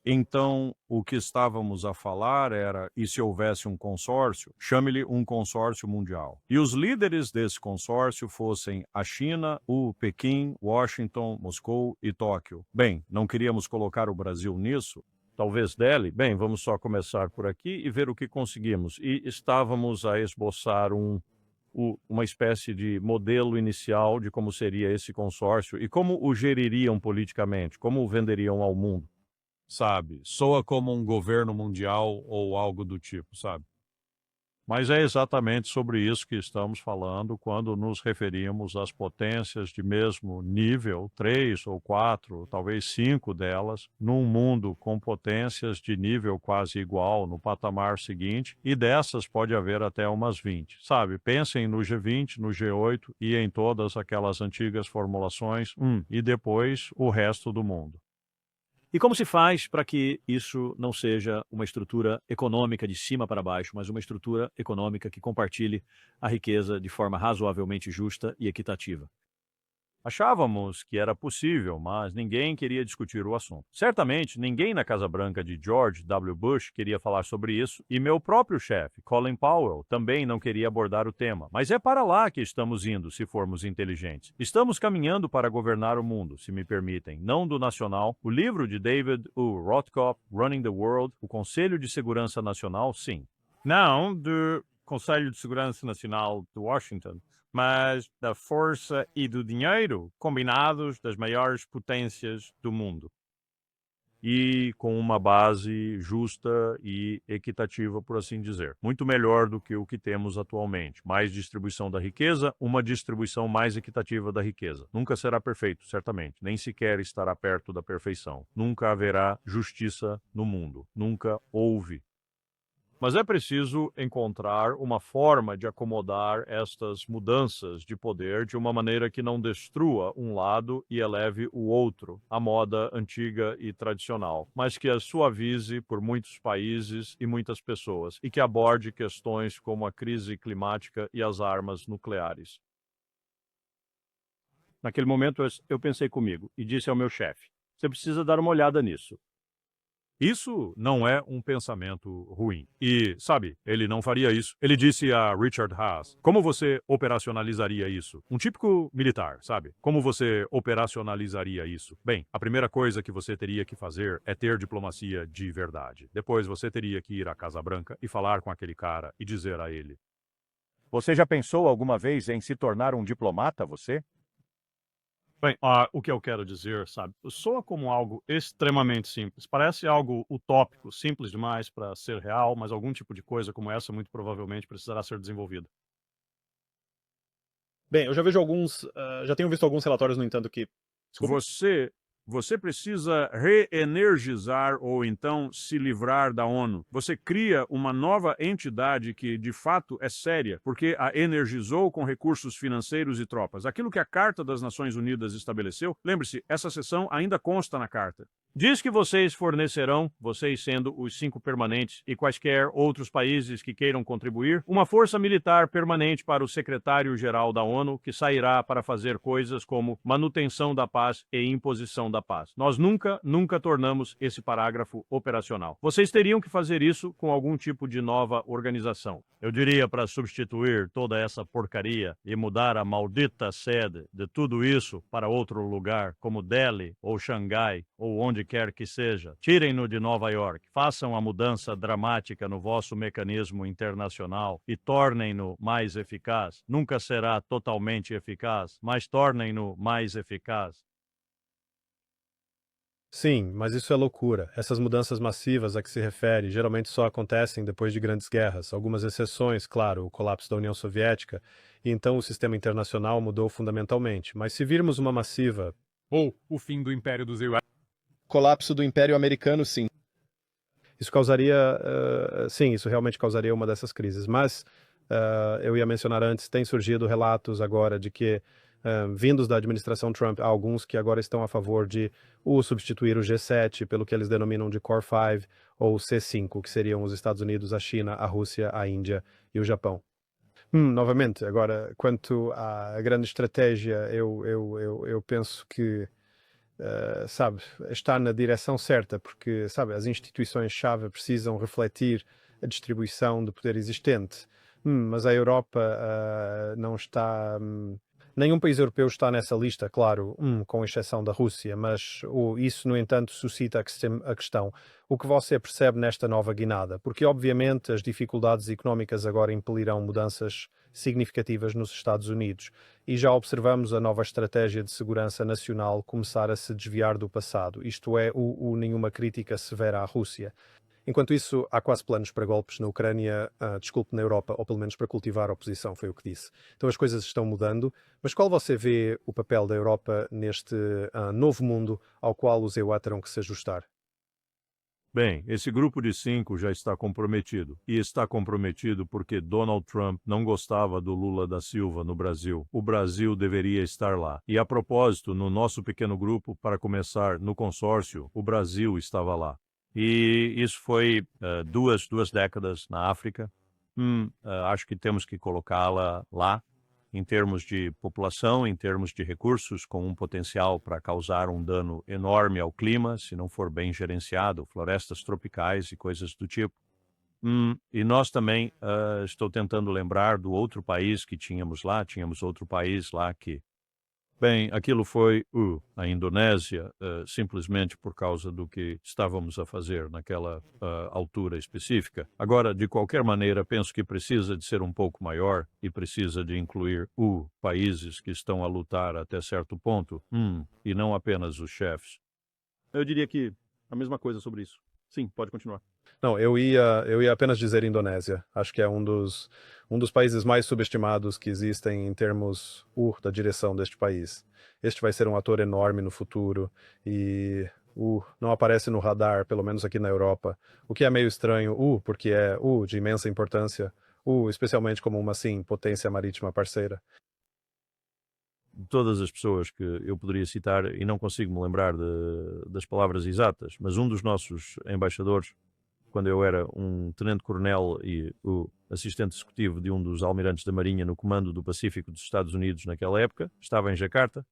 Então, o que estávamos a falar era, e se houvesse um consórcio, chame-lhe um consórcio mundial. E os líderes desse consórcio fossem a China, o Pequim, Washington, Moscou e Tóquio. Bem, não queríamos colocar o Brasil nisso, talvez Delhi. Bem, vamos só começar por aqui e ver o que conseguimos. E estávamos a esboçar uma espécie de modelo inicial de como seria esse consórcio e como o geririam politicamente, como o venderiam ao mundo. Sabe? Soa como um governo mundial ou algo do tipo, sabe? Mas é exatamente sobre isso que estamos falando quando nos referimos às potências de mesmo nível, três ou quatro, talvez cinco delas, num mundo com potências de nível quase igual no patamar seguinte, e dessas pode haver até umas 20, sabe? Pensem no G20, no G8 e em todas aquelas antigas formulações, e depois o resto do mundo. E como se faz para que isso não seja uma estrutura econômica de cima para baixo, mas uma estrutura econômica que compartilhe a riqueza de forma razoavelmente justa e equitativa? Achávamos que era possível, mas ninguém queria discutir o assunto. Certamente, ninguém na Casa Branca de George W. Bush queria falar sobre isso, e meu próprio chefe, Colin Powell, também não queria abordar o tema. Mas é para lá que estamos indo, se formos inteligentes. Estamos caminhando para governar o mundo, se me permitem, não do nacional. O livro de David U. Rothkopf, Running the World, o Conselho de Segurança Nacional, sim. Não do Conselho de Segurança Nacional de Washington, mas da força e do dinheiro combinados das maiores potências do mundo. E com uma base justa e equitativa, por assim dizer. Muito melhor do que o que temos atualmente. Mais distribuição da riqueza, uma distribuição mais equitativa da riqueza. Nunca será perfeito, certamente. Nem sequer estará perto da perfeição. Nunca haverá justiça no mundo. Nunca houve. Mas é preciso encontrar uma forma de acomodar estas mudanças de poder de uma maneira que não destrua um lado e eleve o outro, a moda antiga e tradicional, mas que as suavize por muitos países e muitas pessoas e que aborde questões como a crise climática e as armas nucleares. Naquele momento, eu pensei comigo e disse ao meu chefe: você precisa dar uma olhada nisso. Isso não é um pensamento ruim. E, sabe, ele não faria isso. Ele disse a Richard Haas: como você operacionalizaria isso? Um típico militar, sabe? Como você operacionalizaria isso? Bem, a primeira coisa que você teria que fazer é ter diplomacia de verdade. Depois você teria que ir à Casa Branca e falar com aquele cara e dizer a ele: você já pensou alguma vez em se tornar um diplomata, você? Bem, o que eu quero dizer, sabe, soa como algo extremamente simples. Parece algo utópico, simples demais para ser real, mas algum tipo de coisa como essa muito provavelmente precisará ser desenvolvida. Bem, eu já vejo alguns, já tenho visto alguns relatórios, no entanto, que desculpe? Você você precisa reenergizar ou então se livrar da ONU. Você cria uma nova entidade que de fato é séria, porque a energizou com recursos financeiros e tropas. Aquilo que a Carta das Nações Unidas estabeleceu, lembre-se, essa seção ainda consta na carta. Diz que vocês fornecerão, vocês sendo os 5 permanentes e quaisquer outros países que queiram contribuir, uma força militar permanente para o secretário-geral da ONU, que sairá para fazer coisas como manutenção da paz e imposição da paz. Nós nunca tornamos esse parágrafo operacional. Vocês teriam que fazer isso com algum tipo de nova organização. Eu diria para substituir toda essa porcaria e mudar a maldita sede de tudo isso para outro lugar, como Delhi ou Xangai ou onde quer que seja. Tirem-no de Nova York, façam a mudança dramática no vosso mecanismo internacional e tornem-no mais eficaz. Nunca será totalmente eficaz, mas tornem-no mais eficaz. Sim, mas isso é loucura. Essas mudanças massivas a que se refere geralmente só acontecem depois de grandes guerras. Algumas exceções, claro, o colapso da União Soviética, e então o sistema internacional mudou fundamentalmente. Mas se virmos uma massiva. Ou o fim do Império dos US. Colapso do Império Americano, sim. Isso causaria. Sim, isso realmente causaria uma dessas crises. Mas eu ia mencionar antes, tem surgido relatos agora de que, vindos da administração Trump, há alguns que agora estão a favor de substituir o G7 pelo que eles denominam de Core 5 ou C5, que seriam os Estados Unidos, a China, a Rússia, a Índia e o Japão. Novamente, agora, quanto à grande estratégia, eu penso que sabe, está na direção certa, porque, sabe, as instituições-chave precisam refletir a distribuição de poder existente. Mas a Europa não está. Nenhum país europeu está nessa lista, claro, com exceção da Rússia, mas isso, no entanto, suscita a questão: o que você percebe nesta nova guinada? Porque, obviamente, as dificuldades económicas agora impelirão mudanças significativas nos Estados Unidos e já observamos a nova estratégia de segurança nacional começar a se desviar do passado, isto é, nenhuma crítica severa à Rússia. Enquanto isso, há quase planos para golpes na Ucrânia, desculpe, na Europa, ou pelo menos para cultivar a oposição, foi o que disse. Então as coisas estão mudando, mas qual você vê o papel da Europa neste novo mundo ao qual os EUA terão que se ajustar? Bem, esse grupo de 5 já está comprometido. E está comprometido porque Donald Trump não gostava do Lula da Silva no Brasil. O Brasil deveria estar lá. E a propósito, no nosso pequeno grupo, para começar, no consórcio, o Brasil estava lá. E isso foi duas décadas na África. Acho que temos que colocá-la lá, em termos de população, em termos de recursos, com um potencial para causar um dano enorme ao clima, se não for bem gerenciado, florestas tropicais e coisas do tipo. E nós também, estou tentando lembrar do outro país que tínhamos outro país lá que... Bem, aquilo foi a Indonésia, simplesmente por causa do que estávamos a fazer naquela altura específica. Agora, de qualquer maneira, penso que precisa de ser um pouco maior e precisa de incluir países que estão a lutar até certo ponto, e não apenas os chefes. Eu diria que a mesma coisa sobre isso. Sim, pode continuar. Não, eu ia apenas dizer Indonésia. Acho que é um dos países mais subestimados que existem em termos da direção deste país. Este vai ser um ator enorme no futuro e não aparece no radar, pelo menos aqui na Europa, o que é meio estranho, porque é de imensa importância, especialmente como uma, sim, potência marítima parceira. Todas as pessoas que eu poderia citar, e não consigo me lembrar das palavras exatas, mas um dos nossos embaixadores, quando eu era um tenente-coronel e o assistente executivo de um dos almirantes da Marinha no comando do Pacífico dos Estados Unidos naquela época, estava em Jacarta,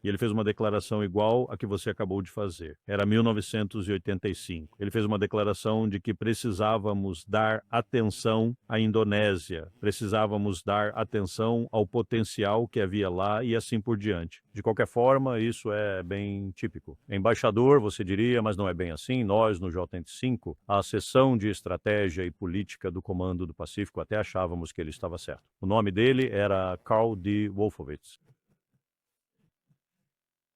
e ele fez uma declaração igual a que você acabou de fazer. Era 1985. Ele fez uma declaração de que precisávamos dar atenção à Indonésia, precisávamos dar atenção ao potencial que havia lá e assim por diante. De qualquer forma, isso é bem típico. Embaixador, você diria, mas não é bem assim. Nós, no J85, a seção de estratégia e política do Comando do Pacífico, até achávamos que ele estava certo. O nome dele era Carl D. Wolfowitz.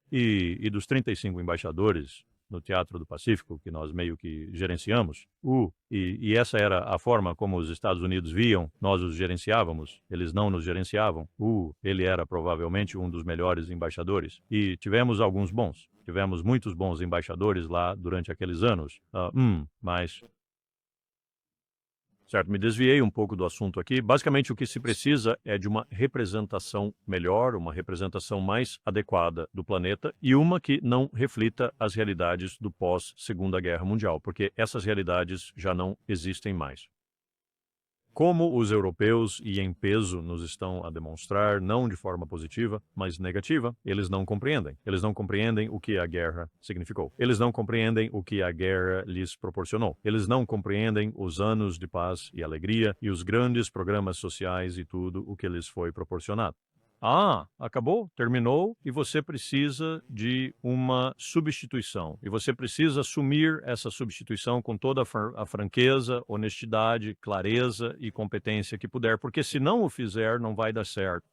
E dos 35 embaixadores no Teatro do Pacífico, que nós meio que gerenciamos, e essa era a forma como os Estados Unidos viam, nós os gerenciávamos, eles não nos gerenciavam, ele era provavelmente um dos melhores embaixadores. E tivemos muitos bons embaixadores lá durante aqueles anos, mas... Certo, me desviei um pouco do assunto aqui. Basicamente, o que se precisa é de uma representação melhor, uma representação mais adequada do planeta e uma que não reflita as realidades do pós-Segunda Guerra Mundial, porque essas realidades já não existem mais. Como os europeus, e em peso, nos estão a demonstrar, não de forma positiva, mas negativa, eles não compreendem. Eles não compreendem o que a guerra significou. Eles não compreendem o que a guerra lhes proporcionou. Eles não compreendem os anos de paz e alegria e os grandes programas sociais e tudo o que lhes foi proporcionado. Acabou, terminou, e você precisa de uma substituição. E você precisa assumir essa substituição com toda a franqueza, honestidade, clareza e competência que puder, porque se não o fizer, não vai dar certo.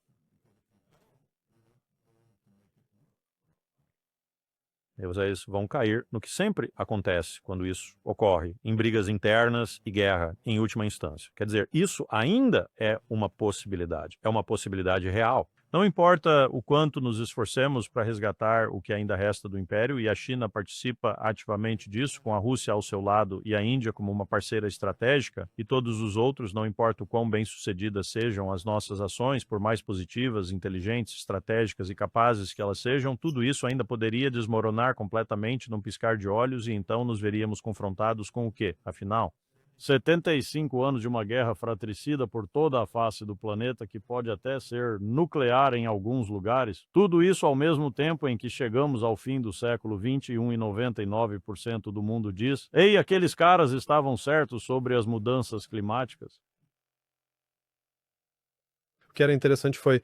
E vocês vão cair no que sempre acontece quando isso ocorre, em brigas internas e guerra, em última instância. Quer dizer, isso ainda é uma possibilidade real. Não importa o quanto nos esforcemos para resgatar o que ainda resta do Império, e a China participa ativamente disso, com a Rússia ao seu lado e a Índia como uma parceira estratégica, e todos os outros, não importa o quão bem-sucedidas sejam as nossas ações, por mais positivas, inteligentes, estratégicas e capazes que elas sejam, tudo isso ainda poderia desmoronar completamente num piscar de olhos, e então nos veríamos confrontados com o quê? Afinal, 75 anos de uma guerra fratricida por toda a face do planeta, que pode até ser nuclear em alguns lugares. Tudo isso ao mesmo tempo em que chegamos ao fim do século XXI e 99% do mundo diz: ei, aqueles caras estavam certos sobre as mudanças climáticas. O que era interessante foi,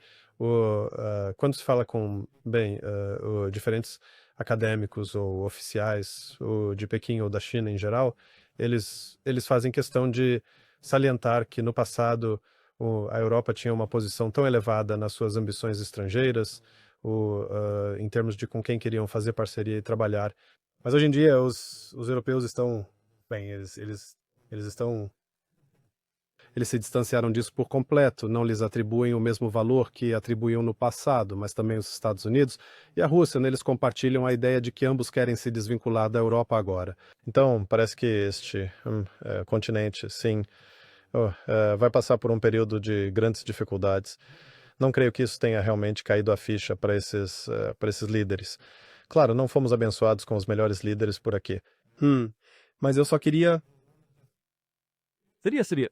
quando se fala com, diferentes acadêmicos ou oficiais de Pequim ou da China em geral, eles fazem questão de salientar que no passado a Europa tinha uma posição tão elevada nas suas ambições estrangeiras, em termos de com quem queriam fazer parceria e trabalhar. Mas hoje em dia os europeus estão, eles estão eles se distanciaram disso por completo, não lhes atribuem o mesmo valor que atribuíam no passado, mas também os Estados Unidos e a Rússia, eles compartilham a ideia de que ambos querem se desvincular da Europa agora. Então, parece que este continente, sim, vai passar por um período de grandes dificuldades. Não creio que isso tenha realmente caído a ficha para esses líderes. Claro, não fomos abençoados com os melhores líderes por aqui. Mas eu só queria...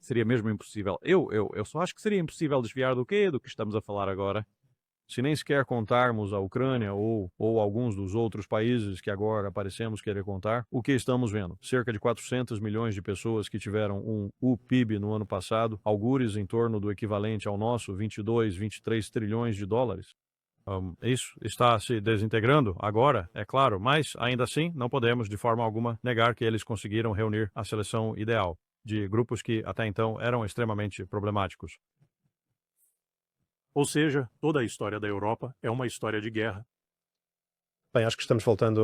Seria mesmo impossível. Eu só acho que seria impossível desviar do quê? Do que estamos a falar agora. Se nem sequer contarmos a Ucrânia ou alguns dos outros países que agora parecemos querer contar, o que estamos vendo? Cerca de 400 milhões de pessoas que tiveram um PIB no ano passado, algures em torno do equivalente ao nosso, 22, 23 trilhões de dólares. Isso está se desintegrando agora, é claro, mas ainda assim não podemos de forma alguma negar que eles conseguiram reunir a seleção ideal de grupos que até então eram extremamente problemáticos. Ou seja, toda a história da Europa é uma história de guerra. Bem, acho que estamos voltando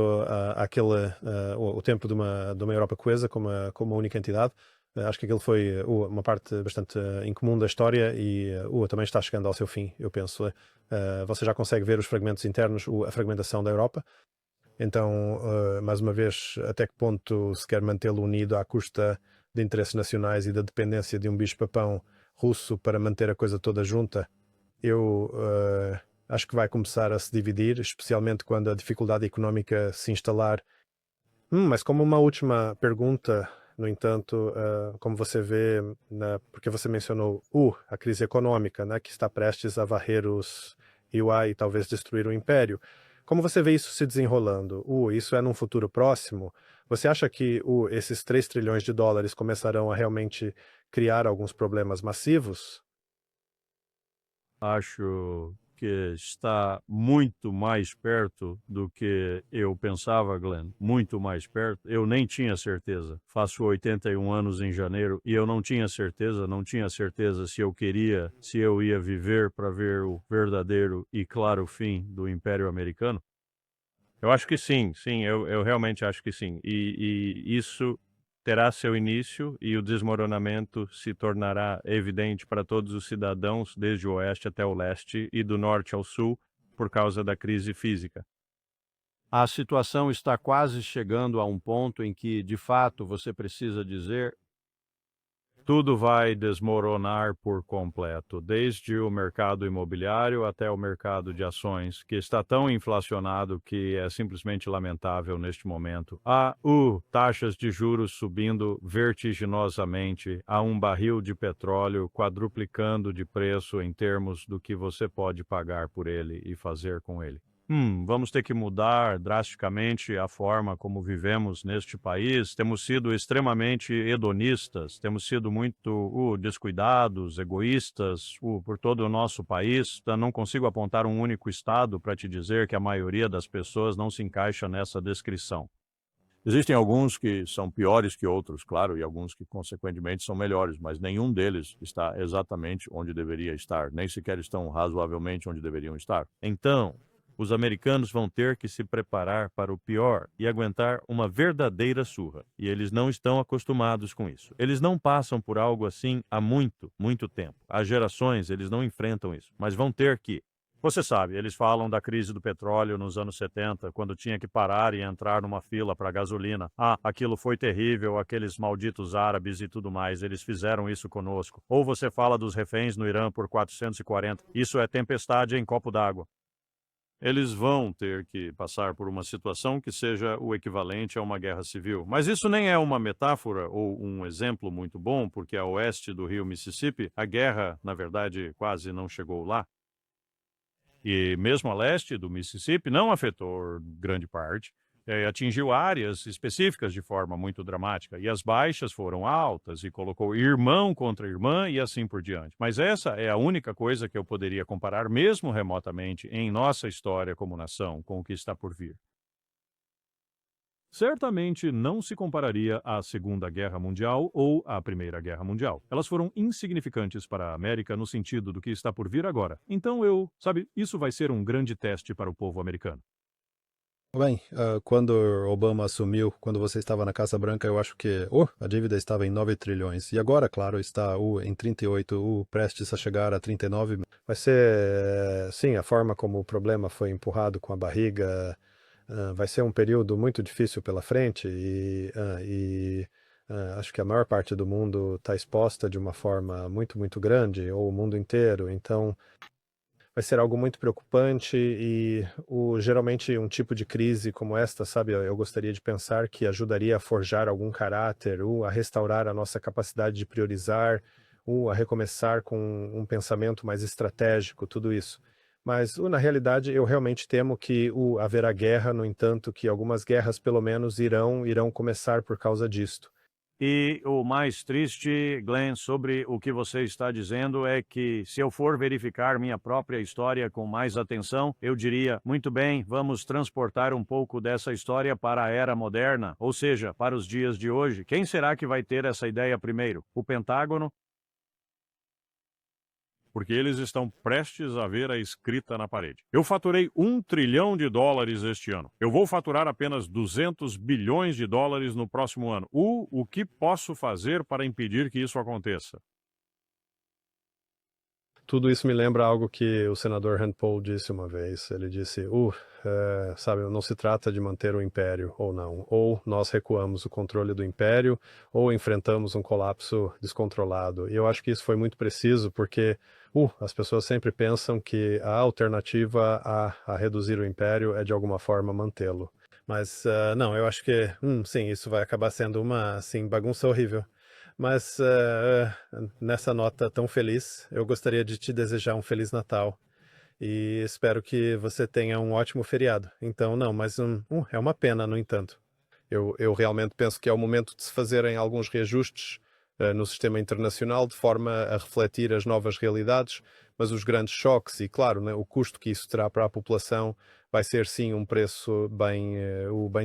o tempo de uma Europa coesa como uma única entidade. Acho que aquilo foi uma parte bastante incomum da história e também está chegando ao seu fim, eu penso. Você já consegue ver os fragmentos internos, a fragmentação da Europa. Então, mais uma vez, até que ponto se quer mantê-lo unido à custa de interesses nacionais e da dependência de um bicho-papão russo para manter a coisa toda junta? Eu acho que vai começar a se dividir, especialmente quando a dificuldade económica se instalar. Mas como uma última pergunta, no entanto, como você vê, porque você mencionou a crise econômica, né, que está prestes a varrer os Yuan e talvez destruir o Império. Como você vê isso se desenrolando? Isso é num futuro próximo? Você acha que esses 3 trilhões de dólares começarão a realmente criar alguns problemas massivos? Acho que está muito mais perto do que eu pensava, Glenn. Muito mais perto. Eu nem tinha certeza. Faço 81 anos em janeiro e eu não tinha certeza se eu ia viver para ver o verdadeiro e claro fim do Império Americano. Eu acho que sim, eu realmente acho que sim. E isso terá seu início e o desmoronamento se tornará evidente para todos os cidadãos, desde o oeste até o leste e do norte ao sul, por causa da crise física. A situação está quase chegando a um ponto em que, de fato, você precisa dizer: tudo vai desmoronar por completo, desde o mercado imobiliário até o mercado de ações, que está tão inflacionado que é simplesmente lamentável neste momento. Há taxas de juros subindo vertiginosamente, há um barril de petróleo quadruplicando de preço em termos do que você pode pagar por ele e fazer com ele. Vamos ter que mudar drasticamente a forma como vivemos neste país. Temos sido extremamente hedonistas, temos sido muito descuidados, egoístas por todo o nosso país. Não consigo apontar um único estado para te dizer que a maioria das pessoas não se encaixa nessa descrição. Existem alguns que são piores que outros, claro, e alguns que, consequentemente, são melhores, mas nenhum deles está exatamente onde deveria estar, nem sequer estão razoavelmente onde deveriam estar. Então, os americanos vão ter que se preparar para o pior e aguentar uma verdadeira surra. E eles não estão acostumados com isso. Eles não passam por algo assim há muito, muito tempo. Há gerações, eles não enfrentam isso, mas vão ter que. Você sabe, eles falam da crise do petróleo nos anos 70, quando tinha que parar e entrar numa fila para gasolina. Aquilo foi terrível, aqueles malditos árabes e tudo mais, eles fizeram isso conosco. Ou você fala dos reféns no Irã por 440. Isso é tempestade em copo d'água. Eles vão ter que passar por uma situação que seja o equivalente a uma guerra civil. Mas isso nem é uma metáfora ou um exemplo muito bom, porque a oeste do rio Mississippi, a guerra, na verdade, quase não chegou lá. E mesmo a leste do Mississippi não afetou grande parte, atingiu áreas específicas de forma muito dramática, e as baixas foram altas, e colocou irmão contra irmã e assim por diante. Mas essa é a única coisa que eu poderia comparar, mesmo remotamente, em nossa história como nação, com o que está por vir. Certamente não se compararia à Segunda Guerra Mundial ou à Primeira Guerra Mundial. Elas foram insignificantes para a América no sentido do que está por vir agora. Então isso vai ser um grande teste para o povo americano. Bem, quando Obama assumiu, quando você estava na Casa Branca, eu acho que a dívida estava em 9 trilhões. E agora, claro, está em 38, prestes a chegar a 39. Vai ser, sim, a forma como o problema foi empurrado com a barriga. Vai ser um período muito difícil pela frente acho que a maior parte do mundo está exposta de uma forma muito, muito grande, ou o mundo inteiro. Então, vai ser algo muito preocupante e geralmente um tipo de crise como esta, sabe, eu gostaria de pensar que ajudaria a forjar algum caráter, a restaurar a nossa capacidade de priorizar, a recomeçar com um pensamento mais estratégico, tudo isso. Mas, na realidade, eu realmente temo que haverá guerra, no entanto, que algumas guerras, pelo menos, irão começar por causa disto. E o mais triste, Glenn, sobre o que você está dizendo é que, se eu for verificar minha própria história com mais atenção, eu diria, muito bem, vamos transportar um pouco dessa história para a era moderna, ou seja, para os dias de hoje. Quem será que vai ter essa ideia primeiro? O Pentágono? Porque eles estão prestes a ver a escrita na parede. Eu faturei $1 trilhão este ano. Eu vou faturar apenas 200 bilhões de dólares no próximo ano. O que posso fazer para impedir que isso aconteça? Tudo isso me lembra algo que o senador Rand Paul disse uma vez. Ele disse, sabe, não se trata de manter o império ou não. Ou nós recuamos o controle do império, ou enfrentamos um colapso descontrolado. E eu acho que isso foi muito preciso, porque as pessoas sempre pensam que a alternativa a reduzir o império é de alguma forma mantê-lo. Mas não, eu acho que, sim, isso vai acabar sendo uma, assim, bagunça horrível. Mas nessa nota tão feliz, eu gostaria de te desejar um Feliz Natal e espero que você tenha um ótimo feriado. Então, não, mas é uma pena, no entanto. Eu realmente penso que é o momento de se fazerem alguns reajustes no sistema internacional de forma a refletir as novas realidades, mas os grandes choques e, claro, né, o custo que isso terá para a população vai ser sim um preço bem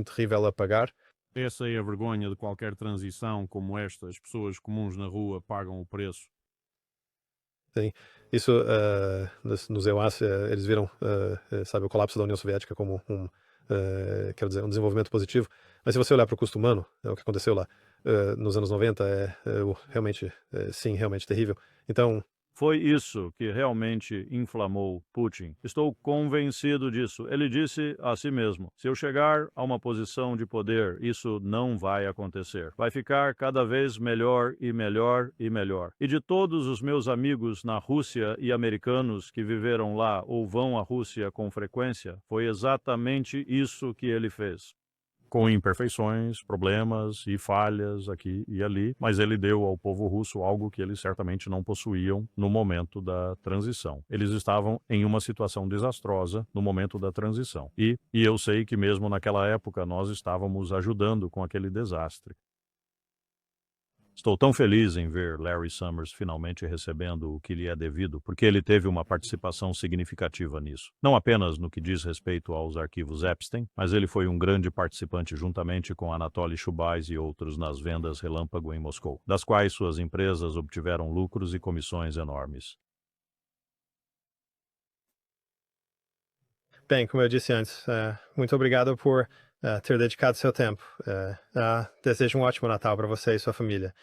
terrível a pagar. Essa é a vergonha de qualquer transição como esta. As pessoas comuns na rua pagam o preço. Sim, isso nos EUAs eles viram, sabe, o colapso da União Soviética como quero dizer, um desenvolvimento positivo. Mas se você olhar para o custo humano, o que aconteceu lá nos anos 90 realmente, sim, realmente terrível. Então, Foi isso que realmente inflamou Putin. Estou convencido disso. Ele disse a si mesmo: se eu chegar a uma posição de poder, isso não vai acontecer. Vai ficar cada vez melhor e melhor e melhor. E de todos os meus amigos na Rússia e americanos que viveram lá ou vão à Rússia com frequência, foi exatamente isso que ele fez. Com imperfeições, problemas e falhas aqui e ali, mas ele deu ao povo russo algo que eles certamente não possuíam no momento da transição. Eles estavam em uma situação desastrosa no momento da transição. E eu sei que mesmo naquela época nós estávamos ajudando com aquele desastre. Estou tão feliz em ver Larry Summers finalmente recebendo o que lhe é devido, porque ele teve uma participação significativa nisso. Não apenas no que diz respeito aos arquivos Epstein, mas ele foi um grande participante juntamente com Anatoly Chubais e outros nas vendas relâmpago em Moscou, das quais suas empresas obtiveram lucros e comissões enormes. bem, como eu disse antes, muito obrigado por ter dedicado seu tempo. Desejo um ótimo Natal para você e sua família.